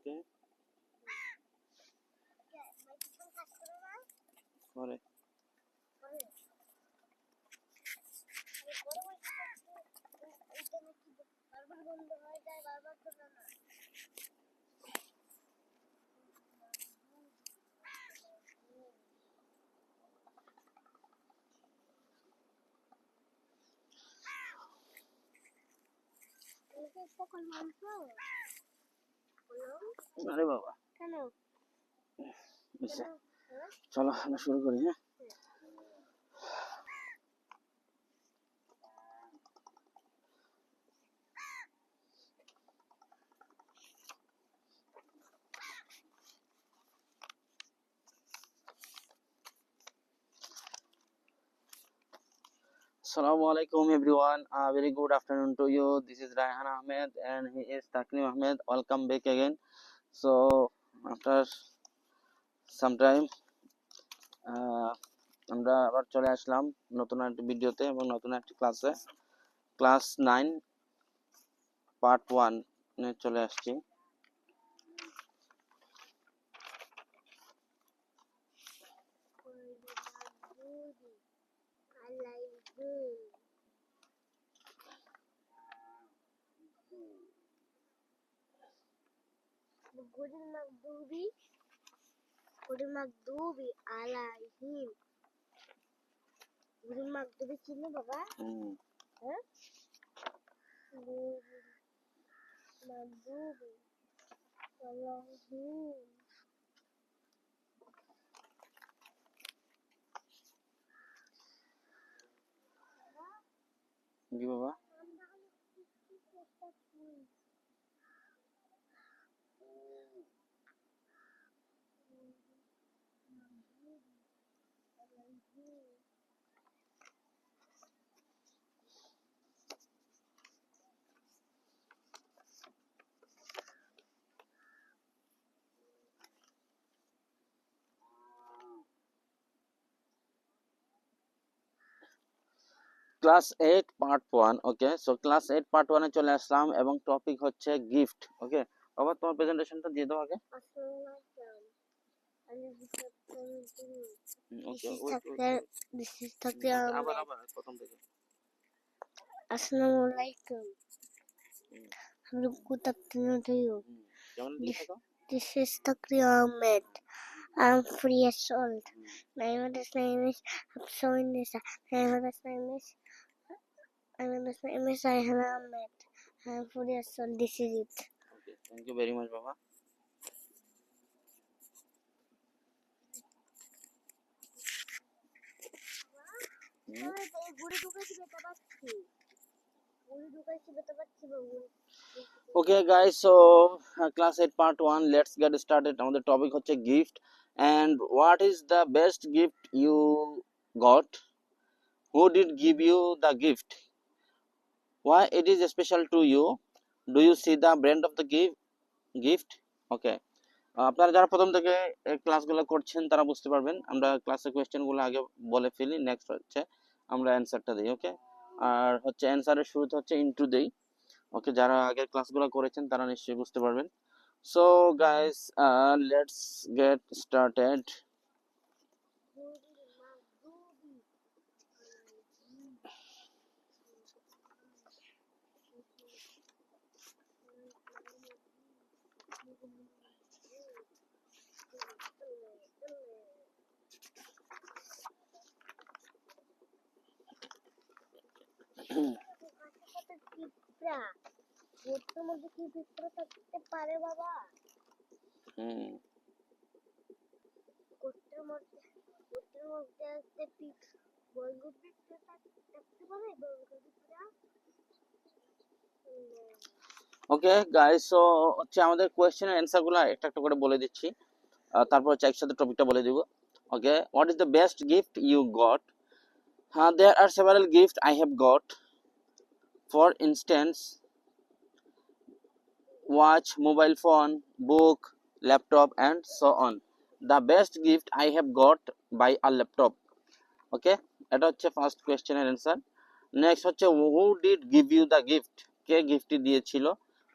ওকে পরে আরে বাবা কেন আচ্ছা চলো আমরা শুরু করি। হ্যাঁ Assalamu alaikum everyone. Very good afternoon to you. This is Rayhan Ahmed and he is Taknim Ahmed. Welcome back again. So after some time আমরা আবার চলে আসলাম নতুন একটা ভিডিওতে এবং নতুন একটা ক্লাসে। ক্লাস 9 পার্ট 1 এ চলে আসছি। المغضوب عليهم المغضوب চিনো বাবা হ্যাঁ المغضوب عليهم জি বাবা class 8 part 1। Okay so class 8 part 1 এ চলে আসলাম এবং টপিক হচ্ছে গিফট। ওকে বাবা তোমার প্রেজেন্টেশনটা দিয়ে দাও আগে। This is Takram. আবার প্রথম থেকে Assalamu alaikum. Good afternoon to you. যেমন দিয়ে থাকো। This is Takram Ahmed. I'm 3 years old. My mother's name is Absoinisa. My mother's name is Ayhan Ahmed. I'm 4 years old. This is it. Okay, thank you very much বাবা। Okay guys, so class 8 part 1, let's get started. আমাদের topic হচ্ছে gift and what is the best gift you got, who did give you the gift, why it is special to you, do you see the brand of the gift. Okay, আপনারা যারা প্রথম থেকে ক্লাসগুলো করছেন তারা বুঝতে পারবেন। আমরা ক্লাসে কোয়েশ্চেনগুলো আগে বলে ফেলি, নেক্সট হচ্ছে আমরা অ্যানসারটা দিই। ওকে, আর হচ্ছে অ্যানসারের শুরুতে হচ্ছে ইনটু দেই। ওকে, যারা আগের ক্লাসগুলো করেছেন তারা নিশ্চয়ই বুঝতে পারবেন। So guys let's get started. মধ্যে কি পিঁপড়া থাকতে পারে বাবা? কোটের মধ্যে একটা বর্গ পিঁপড়া থাকতে পারে? বর্গ পিঁপড়া। ওকে গাইস, সো হচ্ছে আমাদের কোয়েশ্চেনের অ্যানসারগুলো একটা একটা করে বলে দিচ্ছি, তারপর হচ্ছে একসাথে টপিকটা বলে দিব। Okay, what is the best gift you got? There are several gifts I have got. For instance, watch, mobile phone, book, laptop and so on. The best gift I have got by a laptop. Okay, এটা হচ্ছে first কোয়েশ্চেনের answer. Next হচ্ছে who did give you the gift? কে গিফটটি দিয়েছিল?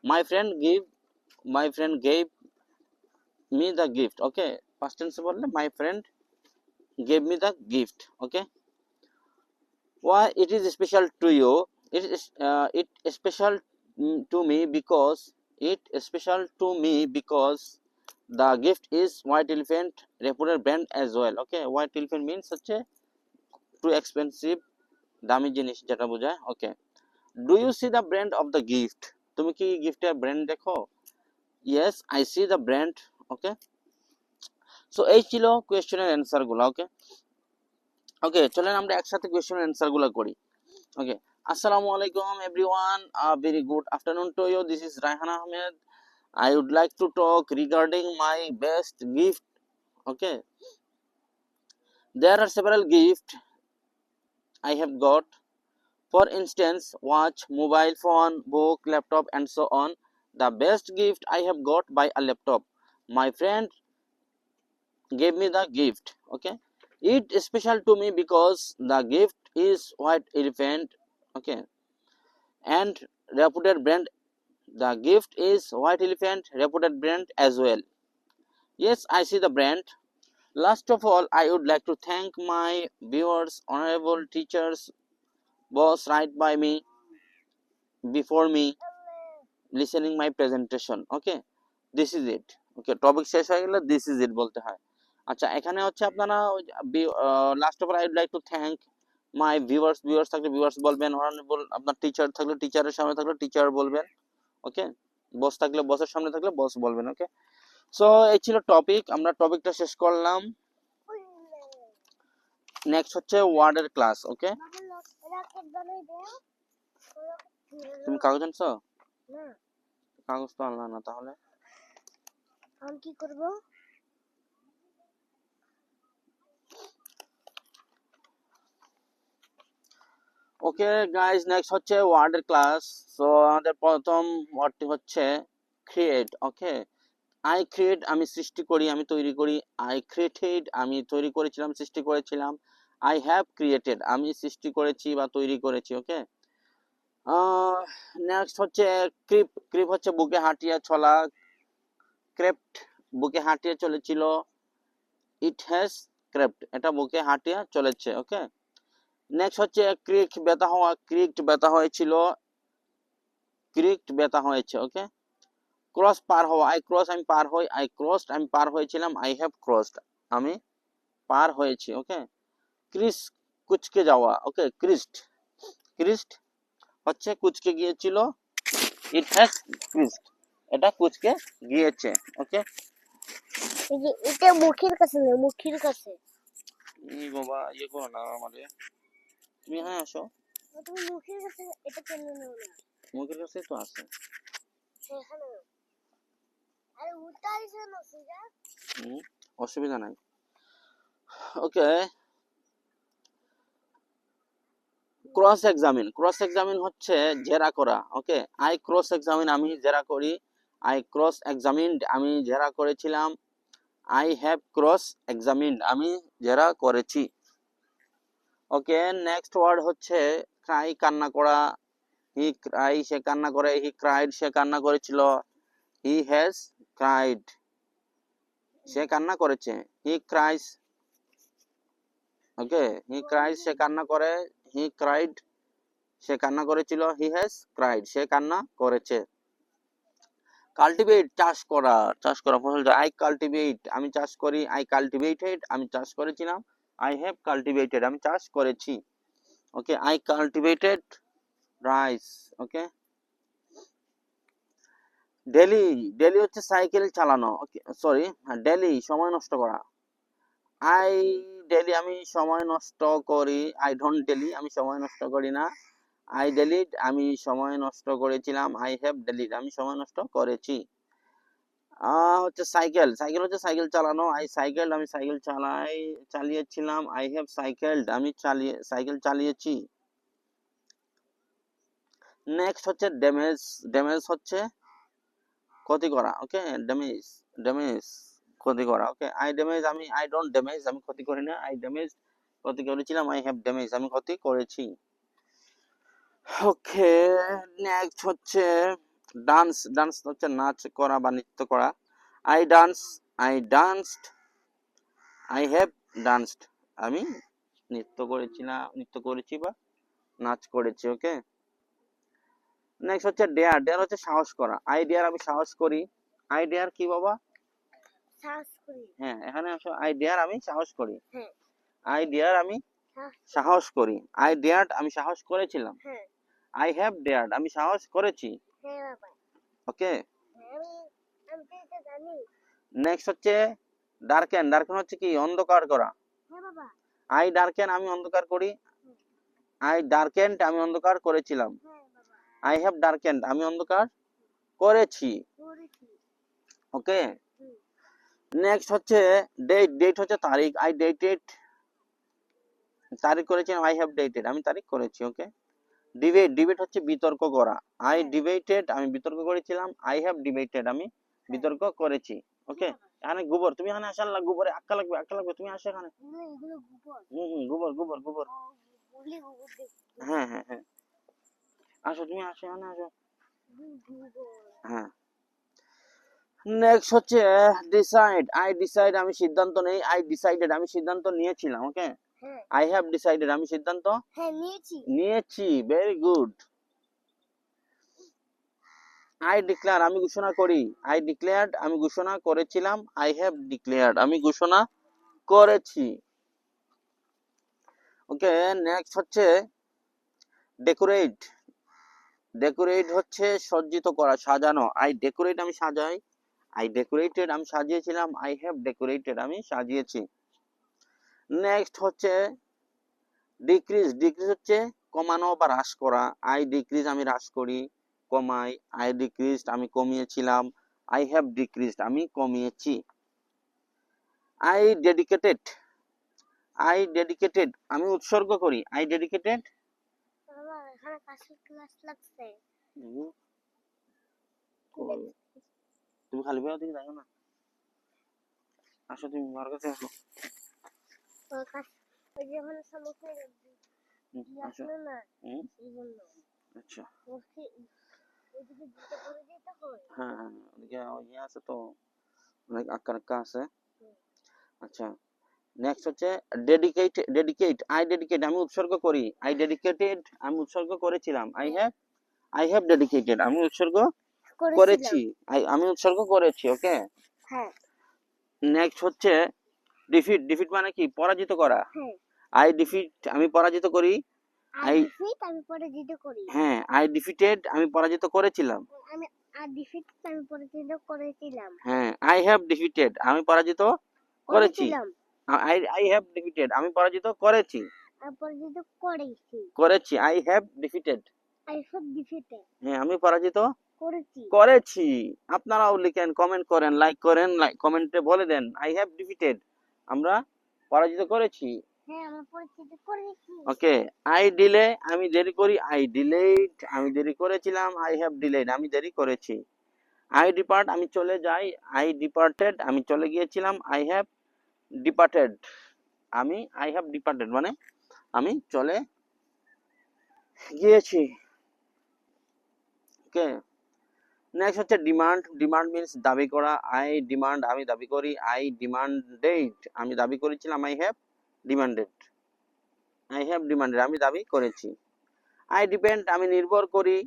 My friend gave me the gift. Okay, past tense বললে my friend gave me the gift. Okay, why it is special to you? It is special to me because the gift is white elephant reputed brand as well. Okay, white elephant means such a too expensive দামি জিনিস যেটা বোঝায়। Okay, do you see the brand of the gift? তুমি কি গিফটের brand দেখো? Yes, I see the brand. Okay, so এই ছিল কোয়েশ্চেনের অ্যান্সার গুলো। ওকে ওকে, চলেন আমরা একসাথে কোয়েশ্চেনের অ্যান্সার গুলো করি। ওকে, আসসালামু আলাইকুম everyone, very good afternoon to you, this is Raihan Ahmed. I would like to talk regarding my best gift. Okay, there are several gifts I have got. For instance, watch, mobile phone, book, laptop, and so on. The best gift I have got by a laptop. My friend gave me the gift. Okay, it is special to me because the gift is white elephant. Okay, and reputed brand. The gift is white elephant reputed brand as well. Yes, I see the brand. Last of all, I would like to thank my viewers, honorable teachers, boss right by me, before me, listening my presentation. Okay, this is it. Okay, topic শেষ হয়ে গেলে this is it বলতে হয়। আচ্ছা, এখানে হচ্ছে আপনারা last of all I would like to thank my viewers থাকলে ভিউয়ার্স বলবেন, অনারেবল আপনার টিচার থাকলে টিচারের সামনে থাকলে টিচার বলবেন। ওকে, বস থাকলে বসের সামনে থাকলে বস বলবেন। ওকে, সো এই ছিল টপিক, আমরা টপিকটা শেষ করলাম। নেক্সট হচ্ছে ওয়ার্ডের ক্লাস। ওকে, তুমি কাগজ আনছো? কাগজ তো আনলা না, তাহলে আমি কি করব? ওকে গাইস, নেক্সট হচ্ছে ওয়ার্ডের ক্লাস। সো আমাদের প্রথম ওয়ার্ডটি হচ্ছে ক্রিয়েট। ওকে, আই ক্রিয়েট আমি সৃষ্টি করি, আমি তৈরি করি। আই ক্রিয়েটেড আমি তৈরি করেছিলাম, সৃষ্টি করেছিলাম। আই হ্যাভ ক্রিয়েটেড আমি সৃষ্টি করেছি বা তৈরি করেছি। ওকে, নেক্সট হচ্ছে ক্রিপ। ক্রিপ হচ্ছে বুকে হাঁটিয়ে চলা। ক্রেপ্ট বুকে হাঁটিয়ে চলেছিল। ইট হ্যাজ ক্রেপ্ট এটা বুকে হাঁটিয়ে চলেছে। ওকে, নেক্সট হচ্ছে ক্রিক ব্যথা হওয়া। ক্রিকড ব্যথা হয়েছিল, ক্রিকড ব্যথা হয়েছে। ওকে, ক্রস পার হওয়া। আই ক্রস আমি পার হই। আই ক্রসড আমি পার হয়েছিলাম। আই হ্যাভ ক্রসড আমি পার হয়েছি। ওকে, ক্রিস কুচকে যাওয়া। ওকে, ক্রিস্ট ক্রিস্ট হচ্ছে কুচকে গিয়েছিল। ইট হ্যাজ ক্রিস্ট এটা কুচকে গিয়েছে। ওকে, এটা মুখের কাছে না, মুখের কাছে। বাবা ইয়ে করো না আমাদের, তুমি হ্যাঁ আসো। তুমি মুখের কাছে এটা কেন নাও না? মুখের কাছে তো আছে। এখানে আরে উল্টাইছে না সুজা। অসুবিধা নাই। ওকে, ক্রস এক্সামিন। ক্রস এক্সামিন হচ্ছে জেরা করা। ওকে, আই ক্রস এক্সামিন আমি জেরা করি। আই ক্রস এক্সামিনড আমি জেরা করেছিলাম। আই হ্যাভ ক্রস এক্সামিনড আমি জেরা করেছি। ওকে, নেক্সট ওয়ার্ড হচ্ছে ক্রাই কান্না করা। হি ক্রাই সে কান্না করে। হি ক্রাইড সে কান্না করেছিল। হি হ্যাজ ক্রাইড সে কান্না করেছে। হি ক্রাইস। ওকে, হি ক্রাইস সে কান্না করে। হি ক্রাইড সে কান্না করেছিল। হি হ্যাজ ক্রাইড সে কান্না করেছে। কাল্টিভেট চাষ করা। চাষ করা ফসল। আই কাল্টিভেট আমি চাষ করি। আই কাল্টিভেটেড আমি চাষ করেছিলাম। আই হ্যাভ কাল্টিভেটেড আমি চাষ করেছি। Okay, I cultivated rice. Okay, daily. Daily হচ্ছে সাইকেল চালানো। ওকে, সরি, ডেলি সময় নষ্ট করা। আই ডেলি আমি সময় নষ্ট করি। আই ডোন্ট ডেলি আমি সময় নষ্ট করি না। আই ডেলিড আমি সময় নষ্ট করেছিলাম। আই হ্যাভ ডেলিড আমি সময় নষ্ট করেছি। হচ্ছে সাইকেল। সাইকেল হচ্ছে সাইকেল চালানো। আই সাইকেল আমি সাইকেল চালিয়েছিলাম। আই হ্যাভ সাইকেলড আমি সাইকেল চালিয়েছি। নেক্সট হচ্ছে ড্যামেজ। ড্যামেজ হচ্ছে ক্ষতি করা। ওকে, ড্যামেজ ড্যামেজ ক্ষতি করা। ওকে, আই ড্যামেজ আমি আই ডোন্ট ড্যামেজ আমি ক্ষতি করি না। আই ড্যামেজ ক্ষতি করেছিলাম। আই হ্যাভ ড্যামেজ আমি ক্ষতি করেছি। ওকে, নেক্সট হচ্ছে ডান্স। ডান্স হচ্ছে নাচ করা বা নৃত্য করা। I dance, I danced, I have danced, আমি নৃত্য করেছি বা নাচ করেছি। ওকে, নেক্সট হচ্ছে ডেয়ার। ডেয়ার হচ্ছে সাহস করা। আই ডেয়ার, আমি সাহস করি। আই ডেয়ার কি বাবা? সাহস করি। হ্যাঁ, এখানে আসো, আই ডেয়ার আমি সাহস করি। হ্যাঁ, আই ডেয়ার আমি সাহস করি। সাহস করি। আই ডেয়ার্ড আমি সাহস করেছিলাম। হ্যাঁ, আই হ্যাভ ডেয়ার্ড আমি সাহস করেছি। হ্যাঁ বাবা। ওকে, হ্যাঁ, আমি তো এটা জানি। নেক্সট হচ্ছে ডার্কেন। ডার্কেন হচ্ছে কি? অন্ধকার করা। হ্যাঁ বাবা। আই ডার্কেন আমি অন্ধকার করি। আই ডার্কেন্ড আমি অন্ধকার করেছিলাম। হ্যাঁ বাবা। আই হ্যাভ ডার্কেন্ড আমি অন্ধকার করেছি। করেছি। ওকে, হুম। নেক্সট হচ্ছে ডেট। ডেট হচ্ছে তারিখ। আই ডেটেড তারিখ করেছিলাম। আই হ্যাভ ডেটেড আমি তারিখ করেছি। ওকে, ডিবেট। ডিবেট হচ্ছে বিতর্ক করা। আই হ্যাঁ। ডিবেটেড আমি বিতর্ক করেছিলাম। আই হ্যাভ ডিবেটেড আমি বিতর্ক করেছি। ওকে, এখানে গোবর, তুমি এখানে আসার গোবরে আক্কা লাগবে, আক্কা লাগবে, তুমি আসো এখানে। এগুলো গোবর। গোবর গোবর গোবর। বলি গোবর দেখি। হ্যাঁ হ্যাঁ হ্যাঁ, আসো, তুমি আসো এখানে আসো। গোবর। হ্যাঁ, নেক্সট হচ্ছে ডিসাইড। আই ডিসাইড আমি সিদ্ধান্ত নেই। আই ডিসাইডেড আমি সিদ্ধান্ত নিয়েছিলাম। ওকে, হ্যাঁ। আই হ্যাভ ডিসাইডেড আমি সিদ্ধান্ত হ্যাঁ, নিয়েছি। নিয়েছি। Very good. আই ডিক্লেয়ার আমি ঘোষণা করি। আই ডিক্লেয়ার্ড আমি ঘোষণা করেছিলাম। আই হ্যাভ ডিক্লেয়ার্ড আমি ঘোষণা করেছি। ওকে, নেক্সট হচ্ছে ডেকোরেট। ডেকোরেট হচ্ছে সজ্জিত করা, সাজানো। আই ডেকোরেট আমি সাজাই। আই ডেকোরেটেড আমি সাজিয়েছিলাম। আই হ্যাভ ডেকোরেটেড আমি সাজিয়েছি। নেক্সট হচ্ছে ডিক্রিজ। ডিক্রিজ হচ্ছে কমানো বা হ্রাস করা। আই ডিক্রিজ আমি হ্রাস করি, কমাই। আই ডিক্রিজড আমি কমিয়েছিলাম। আই হ্যাভ ডিক্রিজড আমি কমিয়েছি। I dedicated. আই ডেডিকেটেড আমি উৎসর্গ করি। I dedicated. বাবা, এখানে কাশির ক্লাস লাগছে। তুমি খালি পেয়ে দিকে যাও না, আসো তুমি আমার কাছে আসো। ওই যে ওখানে সমস্যা আসো। না, হুম, এই জন্য। আচ্ছা। ওইদিকে জুতো পরে যেতে হয়। হ্যাঁ হ্যাঁ, ওদিকে ইয়ে আছে তো, অনেক আক্কা আক্কা আছে। আচ্ছা, নেক্সট হচ্ছে ডেডিকেট। ডেডিকেট আই ডেডিকেট আমি উৎসর্গ করি। আই ডেডিকেটেড আমি উৎসর্গ করেছিলাম। আই হ্যাভ ডেডিকেটেড আমি উৎসর্গ করেছি। আমি উৎসর্গ করেছি। ওকে, হ্যাঁ। নেক্সট হচ্ছে ডিফিট। ডিফিট মানে কি? পরাজিত করা। হ্যাঁ। আই ডিফিট আমি পরাজিত করি। আই ডিফিট আমি পরাজিত করি। হ্যাঁ, আই ডিফিটেড আমি পরাজিত করেছিলাম। আমি ডিফিট আমি পরাজিত করেছিলাম। হ্যাঁ, আই হ্যাভ ডিফিটেড আমি পরাজিত করেছি। আই হ্যাভ ডিফিটেড আমি পরাজিত করেছি। আমি পরাজিত করেছি। করেছি, I have defeated. I have defeated হ্যাঁ, আমি পরাজিত করেছি। করেছি। আপনারাও লিখেন, কমেন্ট করেন, লাইক করেন, কমেন্টে বলে দেন আই হ্যাভ ডিফিটেড আমরা পরাজিত করেছি। হ্যাঁ, আমরা পরাজিত করেছি। ওকে, আই ডিলে আমি দেরি করি। আই ডিলেড আমি দেরি করেছিলাম। আই হ্যাভ ডিলেড আমি দেরি করেছি। আই ডিপার্ট আমি চলে যাই। আই ডিপার্টেড আমি চলে গিয়েছিলাম। I have departed I have departed মানে আমি চলে গিয়েছি। ওকে, নেক্সট হচ্ছে ডিমান্ড। ডিমান্ড মিন্স দাবি করা। আই ডিমান্ড আমি দাবি করি। আই ডিমান্ডেড আমি দাবি করেছিলাম। আই হ্যাভ ডিমান্ডেড আমি দাবি করেছি। আই ডিপেন্ড আমি নির্ভর করি।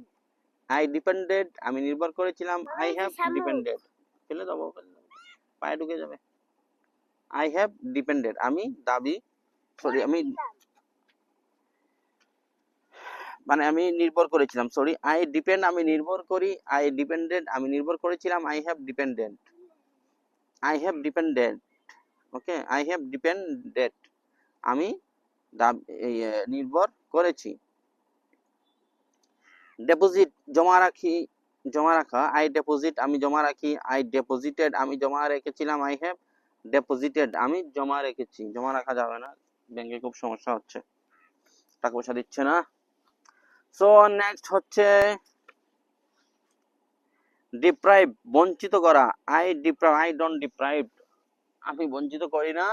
আই ডিপেন্ডেড আমি নির্ভর করেছিলাম। I have depended. ফেলে দেবো, পায়ে ঢুকে যাবে। আই হ্যাভ ডিপেন্ডেড আমি দাবি আমি মানে আমি নির্ভর করেছিলাম। সরি, আই ডিপেন্ড আমি নির্ভর করি। আই ডিপেন্ডেড আমি নির্ভর করেছিলাম। I have depended okay, I have depended আমি নির্ভর করেছি। ডিপোজিট জমা রাখি, জমা রাখা। আই ডিপোজিট আমি জমা রাখি। আই ডিপোজিটেড আমি জমা রেখেছিলাম। আই হ্যাভ ডিপোজিটেড আমি জমা রেখেছি। জমা রাখা যাবে না, ব্যাংকে খুব সমস্যা হচ্ছে, টাকা পয়সা দিচ্ছে না। সো নেক্সট হচ্ছে ডিপ্রাইভ বঞ্চিত করা। আই ডোন্ট ডিপ্রাইভ আমি বঞ্চিত করি না।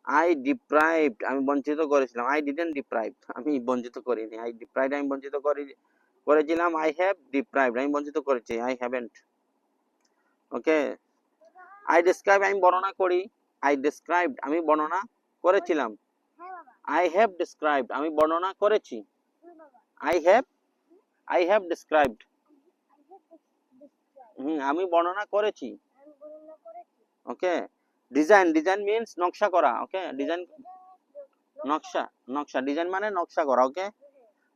আই ডিপ্রাইভড আমি বঞ্চিত করেছিলাম। আই ডিডন্ট ডিপ্রাইভ আমি বঞ্চিত করিনি। আই ডিপ্রাইভড আমি বঞ্চিত করেছিলাম। আই হ্যাভ ডিপ্রাইভড আমি বঞ্চিত করেছি। I haven't. Okay, I describe আমি বর্ণনা করি, আই ডেসক্রাইবড আমি বর্ণনা করেছিলাম, হ্যাঁ বাবা, আই হ্যাভ ডেসক্রাইবড আমি বর্ণনা করেছি, হ্যাঁ বাবা, I have described I have described. আমি বর্ণনা করেছি। আমি বর্ণনা করেছি। ওকে, ডিজাইন ডিজাইন মিন্স নকশা করা। ওকে, ডিজাইন নকশা, নকশা ডিজাইন মানে নকশা করা। ওকে,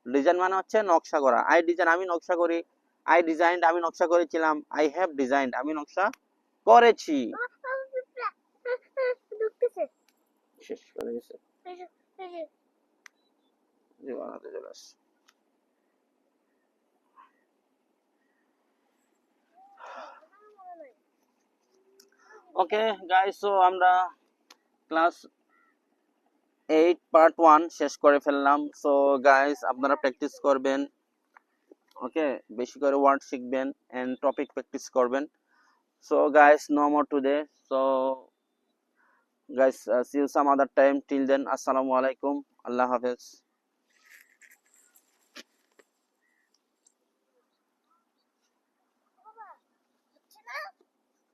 ডিজাইন মানে হচ্ছে নকশা করা। আই ডিজাইন আমি নকশা করি, আই ডিজাইনড আমি নকশা করেছিলাম, আই হ্যাভ ডিজাইনড আমি নকশা করেছি। ঢুকতেছে। শেষ করে গেছে, এই যে, এই যে। যে বানাতে চলে আসছে। ওকে গাইস, সো আমরা ক্লাস 8 পার্ট 1 শেষ করে ফেললাম। সো গাইস আপনারা প্র্যাকটিস করবেন, ওকে, বেশি করে ওয়ার্ড শিখবেন এন্ড টপিক প্র্যাকটিস করবেন। So guys no more today, so guys see you some other time, till then assalamu alaikum, Allah hafiz.